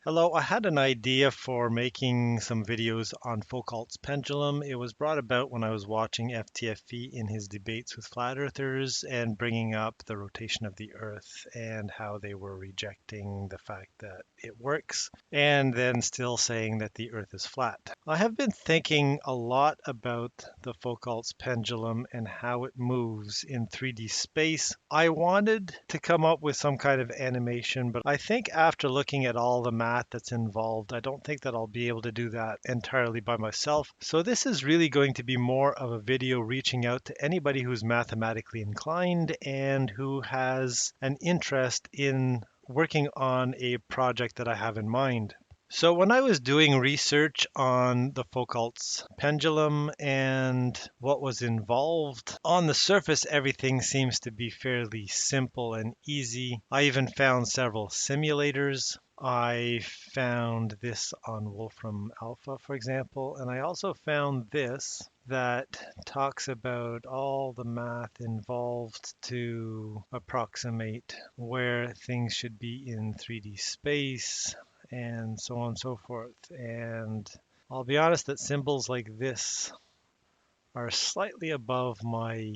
Hello, I had an idea for making some videos on Foucault's pendulum. It was brought about when I was watching FTFE in his debates with flat earthers and bringing up the rotation of the earth and how they were rejecting the fact that it works and then still saying that the earth is flat. I have been thinking a lot about the Foucault's pendulum and how it moves in 3D space. I wanted to come up with some kind of animation, but I think after looking at all the math that's involved, I don't think that I'll be able to do that entirely by myself. So this is really going to be more of a video reaching out to anybody who's mathematically inclined and who has an interest in working on a project that I have in mind. So when I was doing research on the Foucault's pendulum and what was involved, on the surface everything seems to be fairly simple and easy. I even found several simulators. I found this on Wolfram Alpha, for example, and I also found this that talks about all the math involved to approximate where things should be in 3D space and so on and so forth. And I'll be honest that symbols like this are slightly above my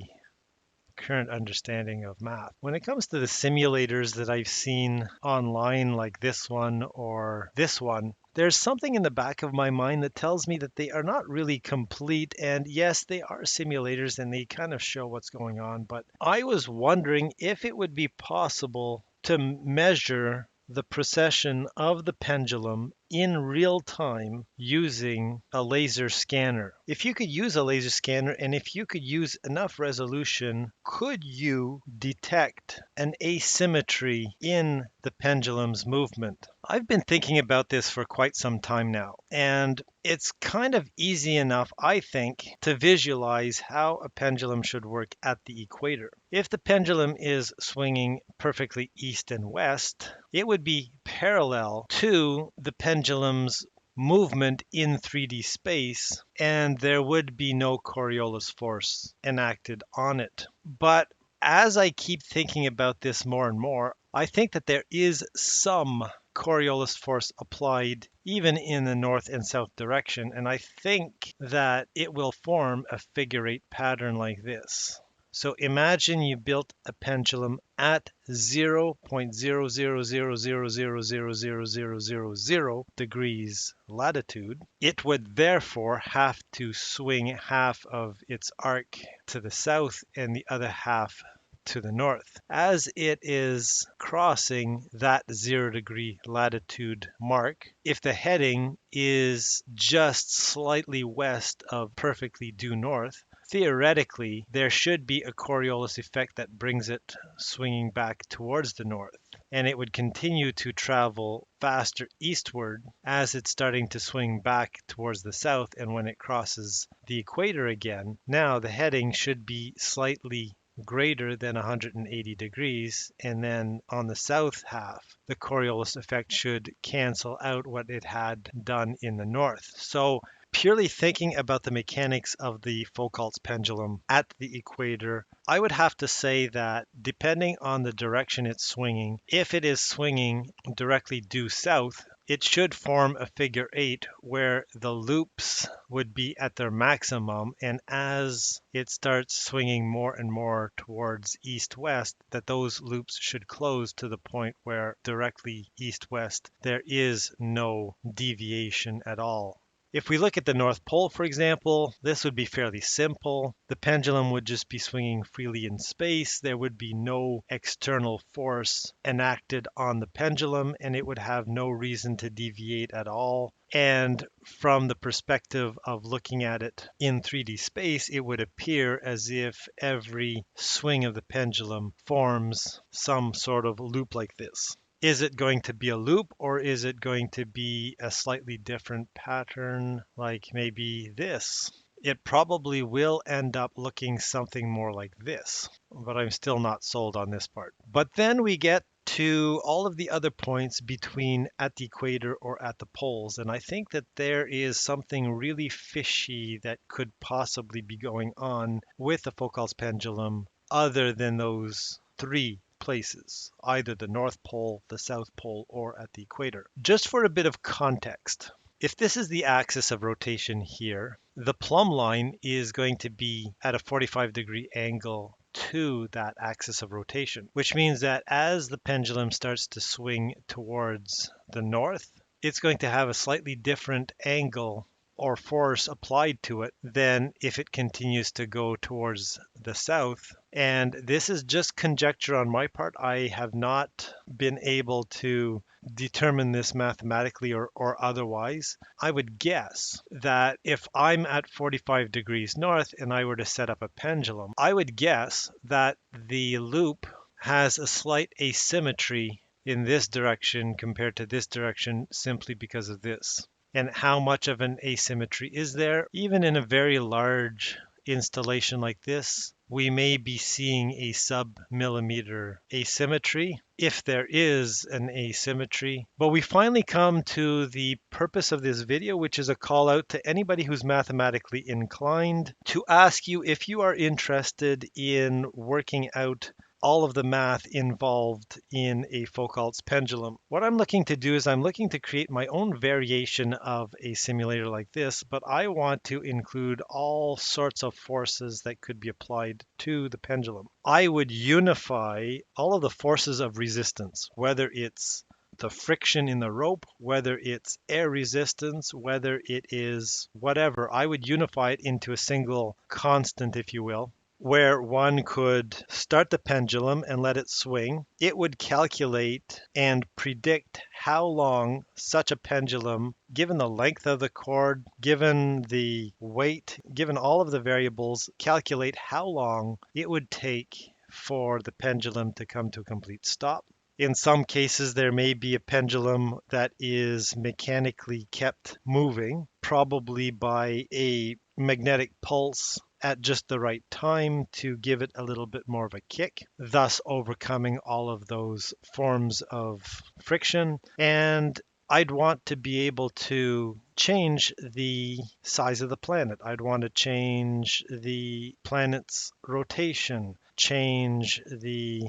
current understanding of math. When it comes to the simulators that I've seen online, like this one or this one, there's something in the back of my mind that tells me that they are not really complete. And yes, they are simulators and they kind of show what's going on. But I was wondering if it would be possible to measure the precession of the pendulum in real time using a laser scanner. If you could use a laser scanner and if you could use enough resolution, could you detect an asymmetry in the pendulum's movement? I've been thinking about this for quite some time now, and it's kind of easy enough, I think, to visualize how a pendulum should work at the equator. If the pendulum is swinging perfectly east and west, it would be parallel to the pendulum's movement in 3D space, and there would be no Coriolis force enacted on it. But as I keep thinking about this more and more, I think that there is some Coriolis force applied even in the north and south direction, and I think that it will form a figure eight pattern like this. So imagine you built a pendulum at 0.000000000 degrees latitude. It would therefore have to swing half of its arc to the south and the other half to the north. As it is crossing that 0 degree latitude mark, if the heading is just slightly west of perfectly due north, theoretically, there should be a Coriolis effect that brings it swinging back towards the north. And it would continue to travel faster eastward as it's starting to swing back towards the south. And when it crosses the equator again, now the heading should be slightly greater than 180 degrees, and then on the south half, the Coriolis effect should cancel out what it had done in the north. So purely thinking about the mechanics of the Foucault's pendulum at the equator, I would have to say that depending on the direction it's swinging, if it is swinging directly due south, it should form a figure eight where the loops would be at their maximum, and as it starts swinging more and more towards east-west, that those loops should close to the point where directly east-west there is no deviation at all. If we look at the North Pole, for example, this would be fairly simple. The pendulum would just be swinging freely in space. There would be no external force enacted on the pendulum, and it would have no reason to deviate at all. And from the perspective of looking at it in 3D space, it would appear as if every swing of the pendulum forms some sort of loop like this. Is it going to be a loop, or is it going to be a slightly different pattern, like maybe this? It probably will end up looking something more like this, but I'm still not sold on this part. But then we get to all of the other points between at the equator or at the poles, and I think that there is something really fishy that could possibly be going on with the Foucault's pendulum other than those three places, either the North Pole, the South Pole, or at the equator. Just for a bit of context, if this is the axis of rotation here, the plumb line is going to be at a 45-degree angle to that axis of rotation, which means that as the pendulum starts to swing towards the north, it's going to have a slightly different angle or force applied to it than if it continues to go towards the south. And this is just conjecture on my part. I have not been able to determine this mathematically or otherwise. I would guess that if I'm at 45 degrees north and I were to set up a pendulum, I would guess that the loop has a slight asymmetry in this direction compared to this direction simply because of this. And how much of an asymmetry is there? Even in a very large installation like this, we may be seeing a sub-millimeter asymmetry, if there is an asymmetry. But we finally come to the purpose of this video, which is a call out to anybody who's mathematically inclined to ask you if you are interested in working out all of the math involved in a Foucault's pendulum. What I'm looking to do is I'm looking to create my own variation of a simulator like this, but I want to include all sorts of forces that could be applied to the pendulum. I would unify all of the forces of resistance, whether it's the friction in the rope, whether it's air resistance, whether it is whatever. I would unify it into a single constant, if you will, where one could start the pendulum and let it swing. It would calculate and predict how long such a pendulum, given the length of the cord, given the weight, given all of the variables, calculate how long it would take for the pendulum to come to a complete stop. In some cases, there may be a pendulum that is mechanically kept moving, probably by a magnetic pulse at just the right time to give it a little bit more of a kick, thus overcoming all of those forms of friction. And I'd want to be able to change the size of the planet. I'd want to change the planet's rotation, change the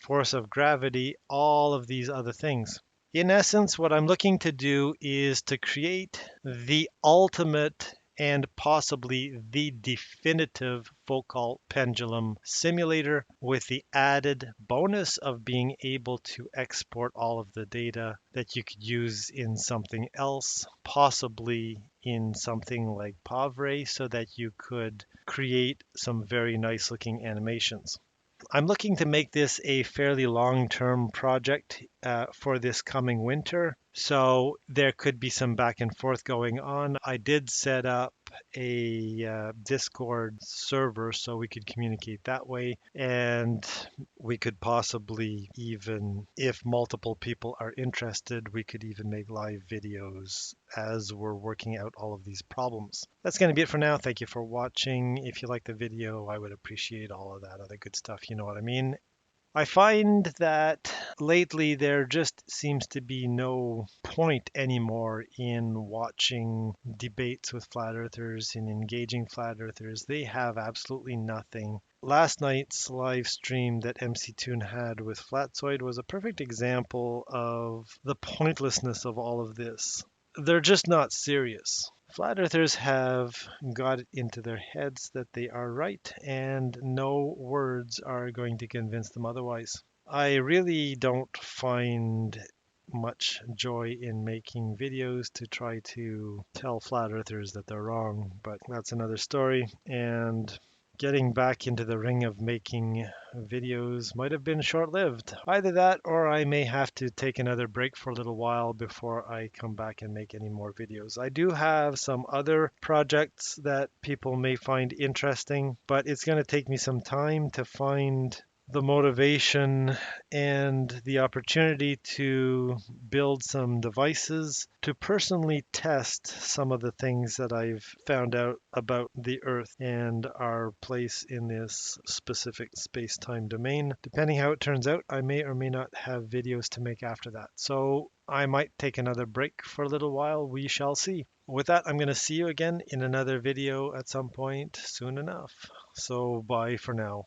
force of gravity, all of these other things. In essence, what I'm looking to do is to create the ultimate and possibly the definitive Foucault pendulum simulator, with the added bonus of being able to export all of the data that you could use in something else, possibly in something like Pavre, so that you could create some very nice looking animations. I'm looking to make this a fairly long-term project for this coming winter, so there could be some back and forth going on. I did set up a Discord server so we could communicate that way, and we could possibly even, if multiple people are interested, we could even make live videos as we're working out all of these problems. That's going to be it for now. Thank you for watching. If you like the video, I would appreciate all of that other good stuff. You know what I mean? I find that lately there just seems to be no point anymore in watching debates with flat earthers and engaging flat earthers. They have absolutely nothing. Last night's live stream that MC Toon had with Flatzoid was a perfect example of the pointlessness of all of this. They're just not serious. Flat earthers have got it into their heads that they are right, and no words are going to convince them otherwise. I really don't find much joy in making videos to try to tell flat earthers that they're wrong, but that's another story. And getting back into the ring of making videos might have been short-lived. Either that, or I may have to take another break for a little while before I come back and make any more videos. I do have some other projects that people may find interesting, but it's going to take me some time to find the motivation and the opportunity to build some devices to personally test some of the things that I've found out about the Earth and our place in this specific space-time domain. Depending how it turns out, I may or may not have videos to make after that. So I might take another break for a little while. We shall see. With that, I'm going to see you again in another video at some point soon enough. So bye for now.